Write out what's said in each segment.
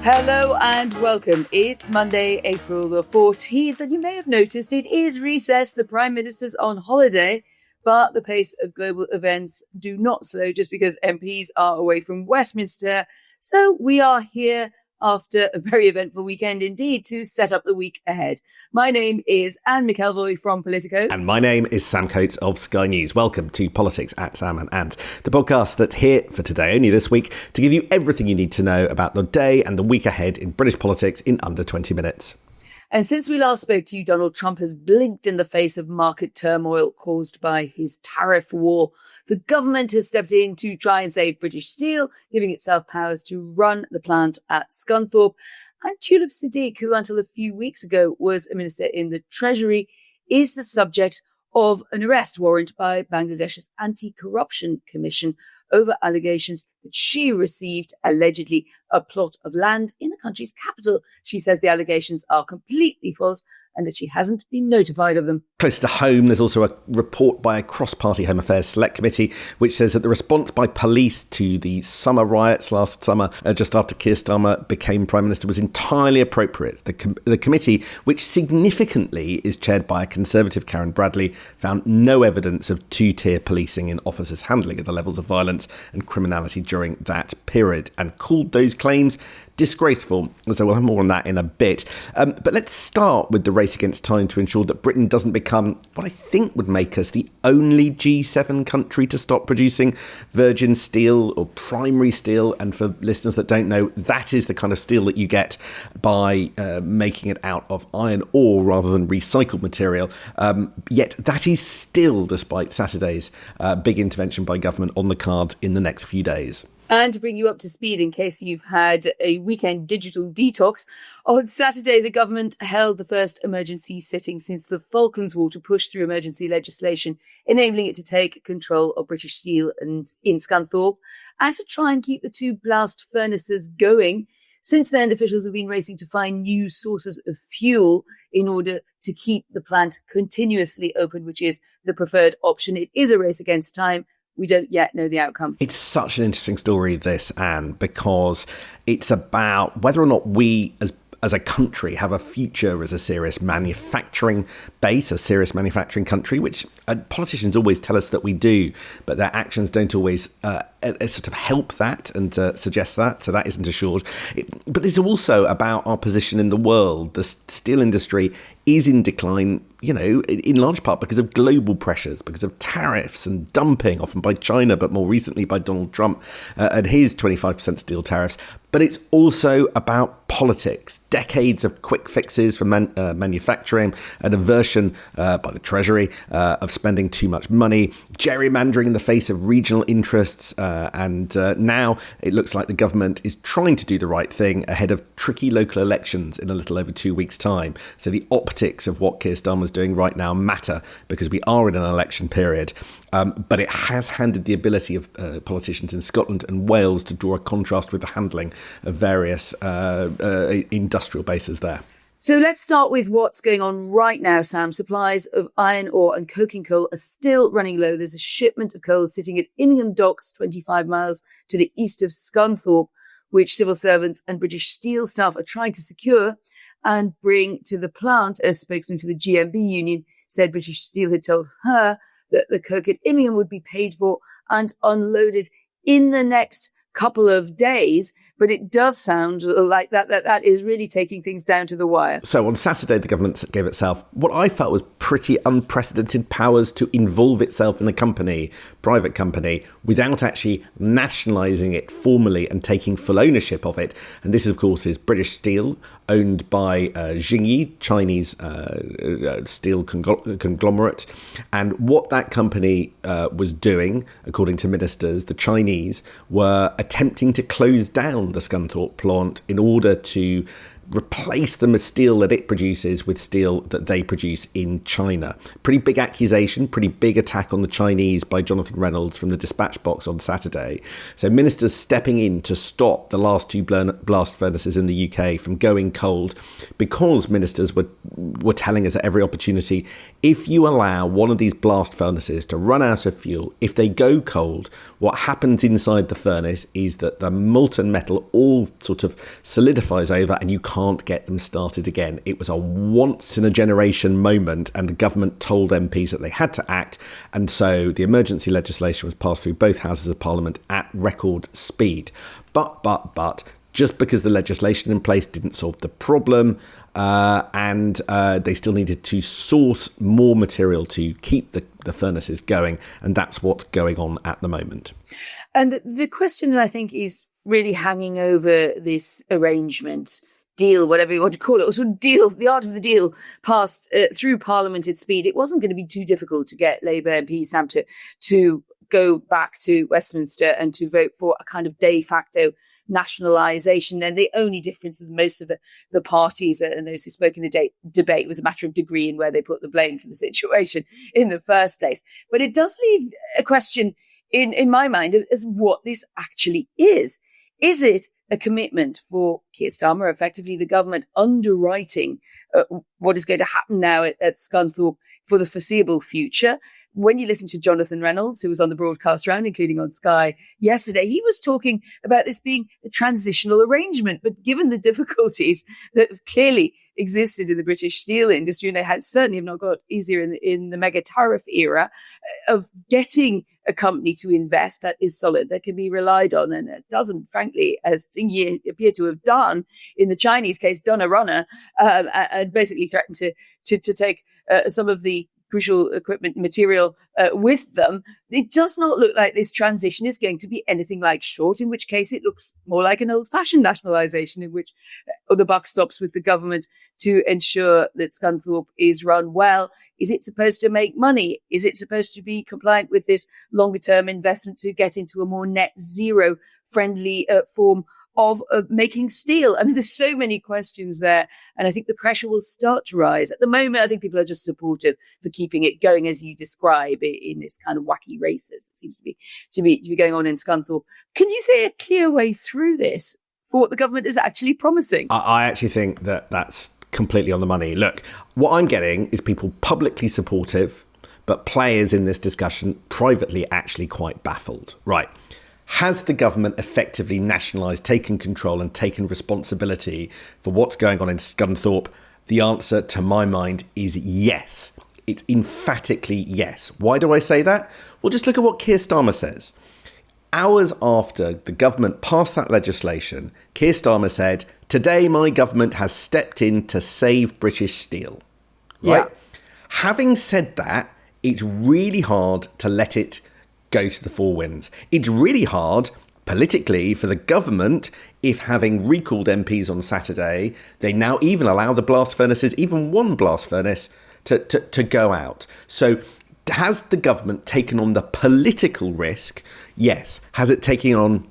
Hello and welcome. It's Monday, April the 14th, and you may have noticed it is recess. The Prime Minister's on holiday, but the pace of global events do not slow just because MPs are away from Westminster. So we are here after a very eventful weekend indeed to set up the week ahead. My name is Anne McElvoy from Politico. And my name is Sam Coates of Sky News. Welcome to Politics at Sam and Ant, the podcast that's here for today, only this week, to give you everything you need to know about the day and the week ahead in British politics in under 20 minutes. And since we last spoke to you, Donald Trump has blinked in the face of market turmoil caused by his tariff war. The government has stepped in to try and save British Steel, giving itself powers to run the plant at Scunthorpe. And Tulip Siddiq, who until a few weeks ago was a minister in the Treasury, is the subject of an arrest warrant by Bangladesh's Anti-Corruption Commission over allegations that she received, allegedly, a plot of land in the country's capital. She says the allegations are completely false and that she hasn't been notified of them. Close to home, there's also a report by a cross-party Home Affairs Select Committee, which says that the response by police to the summer riots last summer, just after Keir Starmer became Prime Minister, was entirely appropriate. The committee, which significantly is chaired by a Conservative Karen Bradley, found no evidence of two-tier policing in officers' handling of the levels of violence and criminality during that period, and called those claims disgraceful. So we'll have more on that in a bit. But let's start with the race against time to ensure that Britain doesn't become what I think would make us the only G7 country to stop producing virgin steel or primary steel. And for listeners that don't know, that is the kind of steel that you get by making it out of iron ore rather than recycled material. Yet that is still, despite Saturday's big intervention by government, on the cards in the next few days. And to bring you up to speed in case you've had a weekend digital detox, on Saturday the government held the first emergency sitting since the Falklands War to push through emergency legislation enabling it to take control of British Steel in Scunthorpe and to try and keep the two blast furnaces going. Since then, officials have been racing to find new sources of fuel in order to keep the plant continuously open, which is the preferred option. It is a race against time. We don't yet know the outcome. It's such an interesting story, this, Anne, because it's about whether or not we as a country have a future as a serious manufacturing base, a serious manufacturing country, which politicians always tell us that we do, but their actions don't always sort of help that and suggest that. So that isn't assured. But it's also about our position in the world. The steel industry is in decline, you know, in large part because of global pressures, because of tariffs and dumping, often by China, but more recently by Donald Trump and his 25% steel tariffs. But it's also about politics, decades of quick fixes for manufacturing, an aversion by the Treasury of spending too much money, gerrymandering in the face of regional interests. And now it looks like the government is trying to do the right thing ahead of tricky local elections in a little over 2 weeks' time. So the optics of what Keir Starmer's doing right now matter because we are in an election period. But it has handed the ability of politicians in Scotland and Wales to draw a contrast with the handling of various industrial bases there. So let's start with what's going on right now, Sam. Supplies of iron ore and coking coal are still running low. There's a shipment of coal sitting at Immingham Docks, 25 miles to the east of Scunthorpe, which civil servants and British Steel staff are trying to secure and bring to the plant. A spokesman for the GMB union said British Steel had told her that the coke at Immingham would be paid for and unloaded in the next couple of days, but it does sound like that is really taking things down to the wire. So on Saturday, the government gave itself what I felt was pretty unprecedented powers to involve itself in a company, private company, without actually nationalising it formally and taking full ownership of it. And this, of course, is British Steel, owned by Xingyi, Chinese steel conglomerate. And what that company was doing, according to ministers, the Chinese were attempting to close down the Scunthorpe plant in order to replace the steel that it produces with steel that they produce in China. Pretty big accusation, pretty big attack on the Chinese by Jonathan Reynolds from the Dispatch box on Saturday. So ministers stepping in to stop the last two blast furnaces in the UK from going cold, because ministers were telling us at every opportunity, if you allow one of these blast furnaces to run out of fuel, if they go cold, what happens inside the furnace is that the molten metal all sort of solidifies over and you can't get them started again. It was a once in a generation moment, and the government told MPs that they had to act, and so the emergency legislation was passed through both houses of parliament at record speed. But just because the legislation in place didn't solve the problem, and they still needed to source more material to keep the furnaces going, and that's what's going on at the moment. And the question that I think is really hanging over this arrangement, deal, whatever you want to call it, or sort of deal, the art of the deal passed through Parliament at speed. It wasn't going to be too difficult to get Labour MP Sam to go back to Westminster and to vote for a kind of de facto nationalisation. And the only difference is most of the parties and those who spoke in the debate was a matter of degree in where they put the blame for the situation in the first place. But it does leave a question in my mind as what this actually is. Is it a commitment for Keir Starmer, effectively the government, underwriting what is going to happen now at Scunthorpe for the foreseeable future? When you listen to Jonathan Reynolds, who was on the broadcast round, including on Sky yesterday, he was talking about this being a transitional arrangement. But given the difficulties that have clearly existed in the British steel industry, and they certainly have not got easier in the mega tariff era, of getting a company to invest that is solid, that can be relied on, and it doesn't, frankly, as Tsingy appeared to have done in the Chinese case, done a runner, and basically threatened to take some of the crucial equipment material with them. It does not look like this transition is going to be anything like short, in which case it looks more like an old-fashioned nationalisation, in which the buck stops with the government to ensure that Scunthorpe is run well. Is it supposed to make money? Is it supposed to be compliant with this longer-term investment to get into a more net zero friendly form of making steel? I mean, there's so many questions there, and I think the pressure will start to rise. At the moment, I think people are just supportive for keeping it going, as you describe it, in this kind of wacky races that seems to be going on in Scunthorpe. Can you say a clear way through this for what the government is actually promising? I actually think that that's completely on the money. Look, what I'm getting is people publicly supportive, but players in this discussion privately actually quite baffled. Right. Has the government effectively nationalised, taken control and taken responsibility for what's going on in Scunthorpe? The answer, to my mind, is yes. It's emphatically yes. Why do I say that? Well, just look at what Keir Starmer says. Hours after the government passed that legislation, Keir Starmer said, "Today my government has stepped in to save British steel." Right? Yeah. Having said that, it's really hard to let it go to the four winds. It's really hard politically for the government if, having recalled MPs on Saturday, they now even allow the blast furnaces, even one blast furnace, to go out. So has the government taken on the political risk? Yes. Has it taken on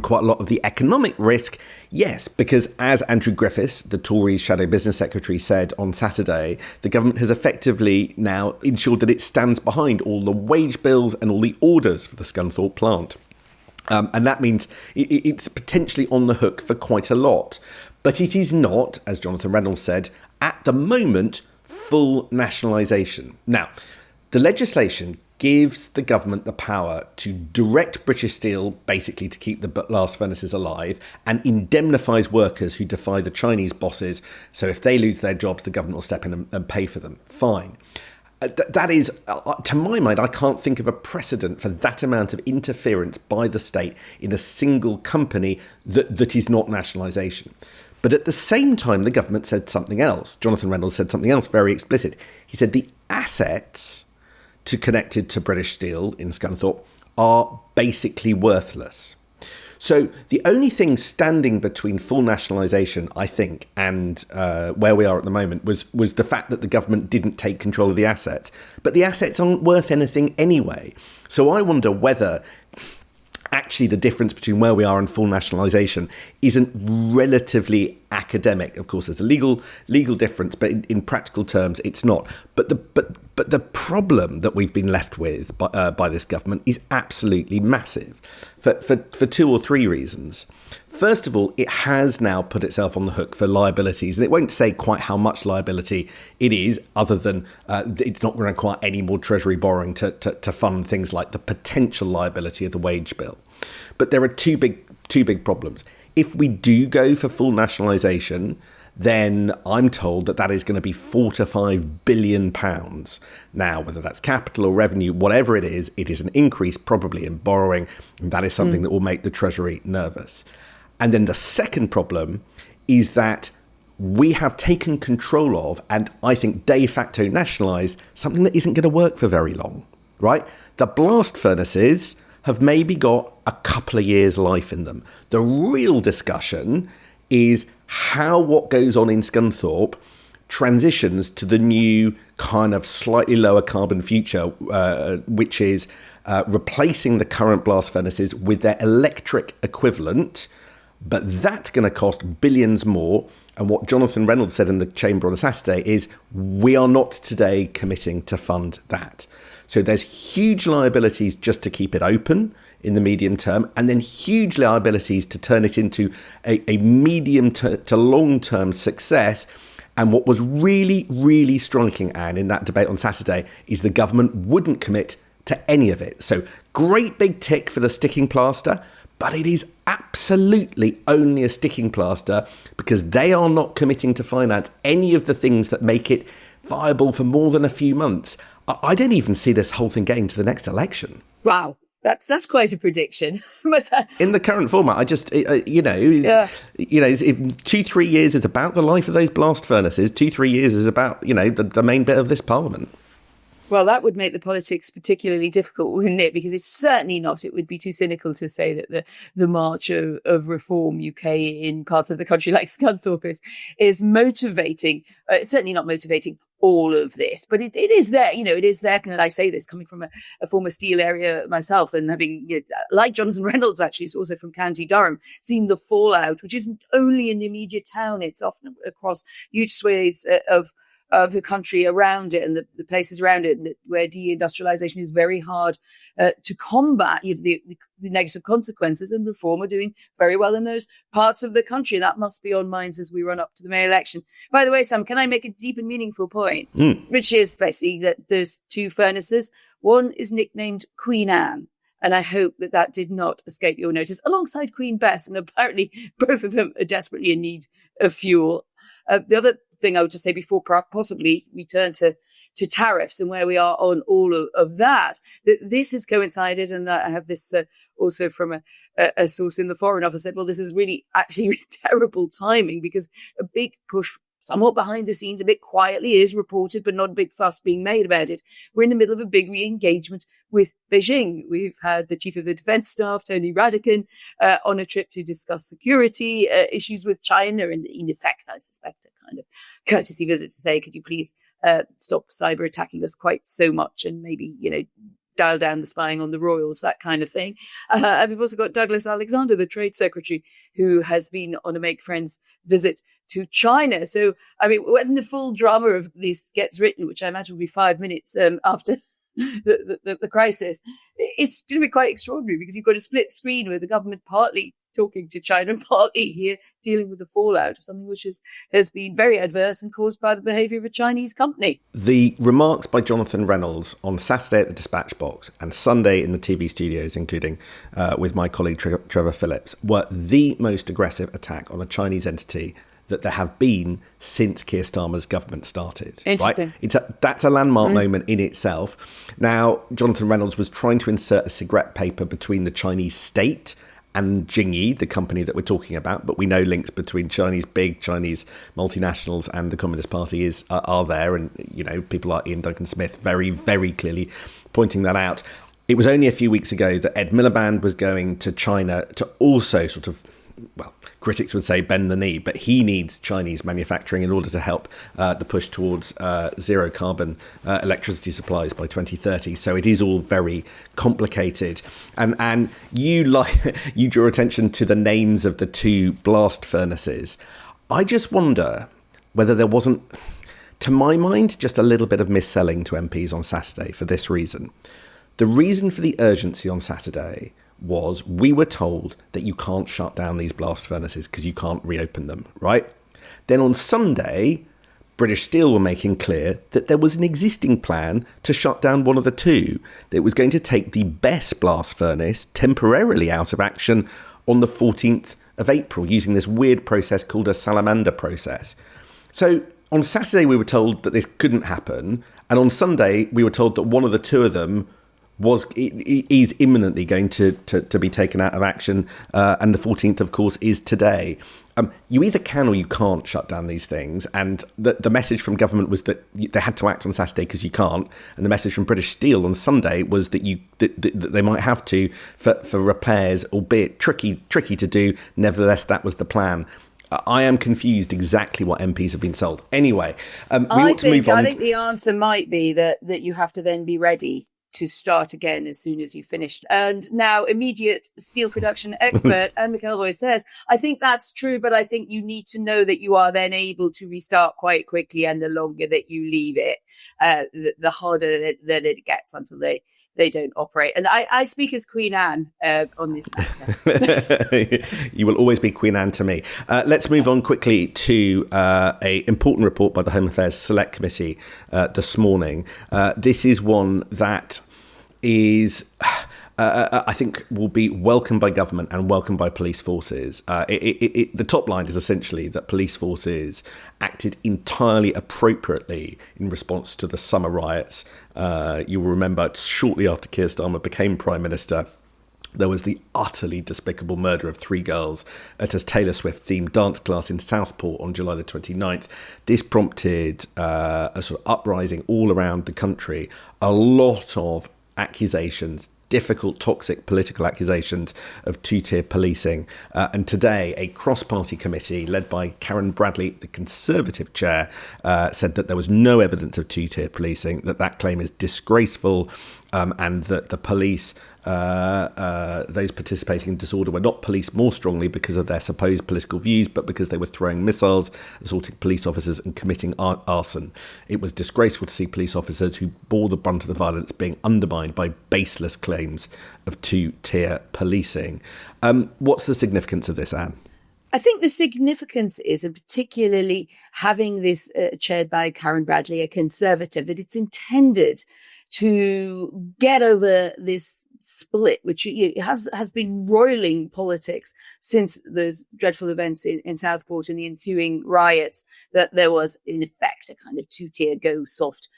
quite a lot of the economic risk? Yes, because as Andrew Griffiths, the Tories' shadow business secretary, said on Saturday, the government has effectively now ensured that it stands behind all the wage bills and all the orders for the Scunthorpe plant. And that means it's potentially on the hook for quite a lot. But it is not, as Jonathan Reynolds said, at the moment, full nationalisation. Now, the legislation gives the government the power to direct British Steel, basically to keep the blast furnaces alive, and indemnifies workers who defy the Chinese bosses. So if they lose their jobs, the government will step in and pay for them. Fine. That is, to my mind, I can't think of a precedent for that amount of interference by the state in a single company that is not nationalisation. But at the same time, the government said something else. Jonathan Reynolds said something else very explicit. He said the assets connected to British Steel in Scunthorpe are basically worthless. So the only thing standing between full nationalisation, I think, and where we are at the moment was the fact that the government didn't take control of the assets. But the assets aren't worth anything anyway. So I wonder whether actually the difference between where we are and full nationalisation isn't relatively academic. Of course, there's a legal difference, but in practical terms, it's not. But the problem that we've been left with by this government is absolutely massive for two or three reasons. First of all, it has now put itself on the hook for liabilities, and it won't say quite how much liability it is, other than it's not going to require any more Treasury borrowing to fund things like the potential liability of the wage bill. But there are two big problems. If we do go for full nationalisation, then I'm told that is going to be £4 to £5 billion. Now, whether that's capital or revenue, whatever it is an increase probably in borrowing, and that is something that will make the Treasury nervous. And then the second problem is that we have taken control of, and I think de facto nationalised, something that isn't going to work for very long, right? The blast furnaces have maybe got a couple of years' life in them. The real discussion is how what goes on in Scunthorpe transitions to the new kind of slightly lower carbon future, which is replacing the current blast furnaces with their electric equivalent. But that's going to cost billions more. And what Jonathan Reynolds said in the Chamber on Saturday is, we are not today committing to fund that. So there's huge liabilities just to keep it open in the medium term, and then huge liabilities to turn it into a medium to long-term success. And what was really, really striking, Anne, in that debate on Saturday is the government wouldn't commit to any of it. So great big tick for the sticking plaster, but it is absolutely only a sticking plaster because they are not committing to finance any of the things that make it viable for more than a few months. I don't even see this whole thing getting to the next election. Wow. That's quite a prediction. But, in the current format, I just, if 2-3 years is about the life of those blast furnaces, 2-3 years is about, the main bit of this parliament. Well, that would make the politics particularly difficult, wouldn't it? Because it's certainly not. It would be too cynical to say that the march of reform UK in parts of the country like Scunthorpe is motivating. It's certainly not motivating all of this, but it is there. It is there. And I say this coming from a former steel area myself, and having, like Jonathan Reynolds, actually, is also from County Durham, seen the fallout, which isn't only in the immediate town. It's often across huge swathes of the country around it and the places around it where deindustrialization is very hard to combat the negative consequences, and Reform are doing very well in those parts of the country. That must be on minds as we run up to the May election. By the way, Sam, can I make a deep and meaningful point? Which is basically that there's two furnaces. One is nicknamed Queen Anne, and I hope that did not escape your notice, alongside Queen Bess, and apparently both of them are desperately in need of fuel. The other thing I would just say before possibly we turn to tariffs and where we are on all of that this has coincided, and I have this also from a source in the Foreign Office said, well, this is really actually terrible timing, because a big push somewhat behind the scenes, a bit quietly, is reported, but not a big fuss being made about it. We're in the middle of a big re-engagement with Beijing. We've had the Chief of the Defence Staff, Tony Radakin, on a trip to discuss security issues with China, and in effect, I suspect, a kind of courtesy visit to say, could you please stop cyber attacking us quite so much, and maybe, dial down the spying on the royals, that kind of thing. And we've also got Douglas Alexander, the Trade Secretary, who has been on a Make Friends visit to China. So, when the full drama of this gets written, which I imagine will be 5 minutes after the crisis, it's going to be quite extraordinary, because you've got a split screen with the government partly talking to China and partly here dealing with the fallout of something which has been very adverse and caused by the behaviour of a Chinese company. The remarks by Jonathan Reynolds on Saturday at the Dispatch Box and Sunday in the TV studios, including with my colleague Trevor Phillips, were the most aggressive attack on a Chinese entity that there have been since Keir Starmer's government started. Interesting. Right? That's a landmark moment in itself. Now, Jonathan Reynolds was trying to insert a cigarette paper between the Chinese state and Jingyi, the company that we're talking about, but we know links between big Chinese multinationals and the Communist Party are there, and people like Ian Duncan Smith very, very clearly pointing that out. It was only a few weeks ago that Ed Miliband was going to China to also sort of, well, critics would say bend the knee, but he needs Chinese manufacturing in order to help the push towards zero carbon electricity supplies by 2030. So it is all very complicated. And you draw attention to the names of the two blast furnaces. I just wonder whether there wasn't, to my mind, just a little bit of mis-selling to MPs on Saturday for this reason. The reason for the urgency on Saturday was we were told that you can't shut down these blast furnaces because you can't reopen them, right? Then on Sunday, British Steel were making clear that there was an existing plan to shut down one of the two. That it was going to take the BESS blast furnace temporarily out of action on the 14th of April using this weird process called a salamander process. So on Saturday, we were told that this couldn't happen. And on Sunday, we were told that one of the two of them is imminently going to be taken out of action. And the 14th, of course, is today. You either can or you can't shut down these things. And the message from government was that they had to act on Saturday because you can't. And the message from British Steel on Sunday was that that they might have to for repairs, albeit tricky to do. Nevertheless, that was the plan. I am confused exactly what MPs have been sold. Anyway, we ought to move on. I think the answer might be that you have to then be ready to start again as soon as you finished. And now immediate steel production expert Anne McElroy says, I think that's true, but I think you need to know that you are then able to restart quite quickly, and the longer that you leave it, the harder that it gets until they don't operate. And I speak as Queen Anne on this matter. You will always be Queen Anne to me. Let's move on quickly to a important report by the Home Affairs Select Committee this morning. This is one that is, I think, will be welcomed by government and welcomed by police forces. The top line is essentially that police forces acted entirely appropriately in response to the summer riots. You will remember shortly after Keir Starmer became Prime Minister, there was the utterly despicable murder of 3 girls at a Taylor Swift-themed dance class in Southport on July the 29th. This prompted a sort of uprising all around the country. A lot of accusations, difficult, toxic political accusations of two-tier policing. And today, a cross-party committee led by Karen Bradley, the Conservative chair, said that there was no evidence of two-tier policing, that claim is disgraceful, and that the police, those participating in disorder, were not policed more strongly because of their supposed political views, but because they were throwing missiles, assaulting police officers and committing arson. It was disgraceful to see police officers who bore the brunt of the violence being undermined by baseless claims of two-tier policing. What's the significance of this, Anne? I think the significance is, and particularly having this chaired by Karen Bradley, a Conservative, that it's intended to get over this split, which has been roiling politics since those dreadful events in Southport and the ensuing riots, that there was, in effect, a kind of two-tier go soft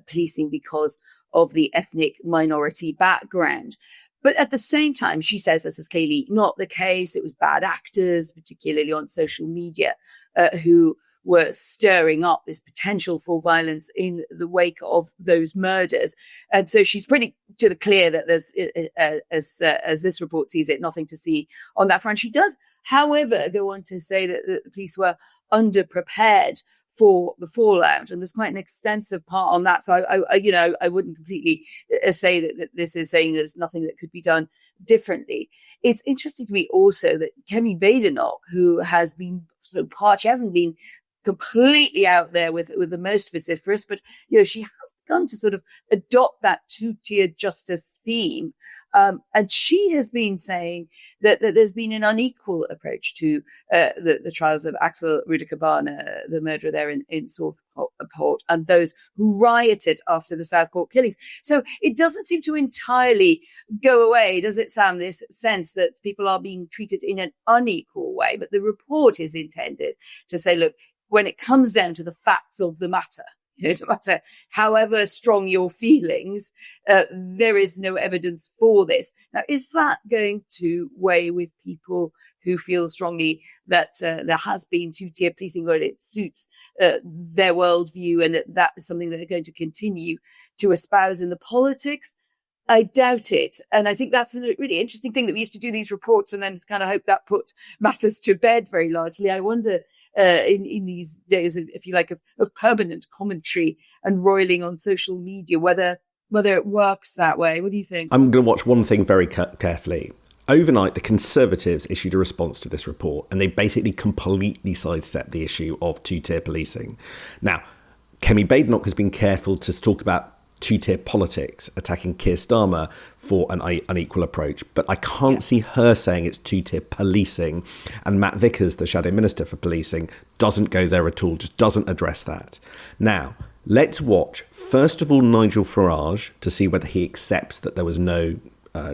policing because of the ethnic minority background. But at the same time, she says this is clearly not the case. It was bad actors, particularly on social media, who were stirring up this potential for violence in the wake of those murders. And so she's pretty to the clear that there's, as this report sees it, nothing to see on that front. She does, however, go on to say that the police were underprepared for the fallout, and there's quite an extensive part on that. So I wouldn't completely say that this is saying there's nothing that could be done differently. It's interesting to me also that Kemi Badenoch, who has been sort of she hasn't been completely out there with the most vociferous, but she has begun to sort of adopt that two-tier justice theme. And she has been saying that there's been an unequal approach to the trials of Axel Rudikabana, the murderer there in Southport, and those who rioted after the Southport killings. So it doesn't seem to entirely go away, does it, Sam, this sense that people are being treated in an unequal way. But the report is intended to say, look, when it comes down to the facts of the matter, no matter however strong your feelings, there is no evidence for this. Now, is that going to weigh with people who feel strongly that there has been two-tier policing, or it suits their worldview, and that is something that they're going to continue to espouse in the politics? I doubt it. And I think that's a really interesting thing, that we used to do these reports and then kind of hope that put matters to bed very largely. I wonder, in these days, if you like, of permanent commentary and roiling on social media, whether it works that way. What do you think? I'm going to watch one thing very carefully. overnight, the Conservatives issued a response to this report, and they basically completely sidestepped the issue of two-tier policing. Now, Kemi Badenoch has been careful to talk about two-tier politics, attacking Keir Starmer for an unequal approach. But I can't see her saying it's two-tier policing. And Matt Vickers, the Shadow Minister for Policing, doesn't go there at all, just doesn't address that. Now, let's watch, first of all, Nigel Farage to see whether he accepts that there was no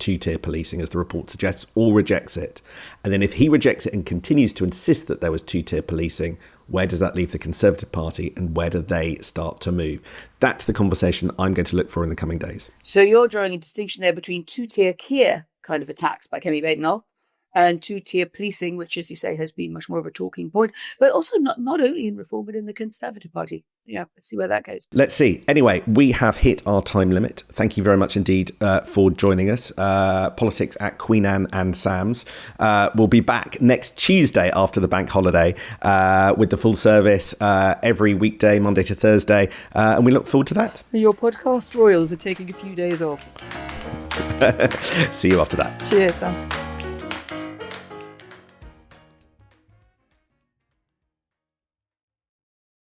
two-tier policing, as the report suggests, or rejects it. And then if he rejects it and continues to insist that there was two-tier policing, where does that leave the Conservative Party and where do they start to move? That's the conversation I'm going to look for in the coming days. So you're drawing a distinction there between two-tier Keir kind of attacks by Kemi Badenoch and two-tier policing, which, as you say, has been much more of a talking point, but also not only in Reform, but in the Conservative Party. Yeah, let's see where that goes. Let's see. Anyway, we have hit our time limit. Thank you very much indeed for joining us. Politics at Queen Anne and Sam's. We'll be back next Tuesday after the bank holiday with the full service every weekday, Monday to Thursday. And we look forward to that. Your podcast royals are taking a few days off. See you after that. Cheers, Sam.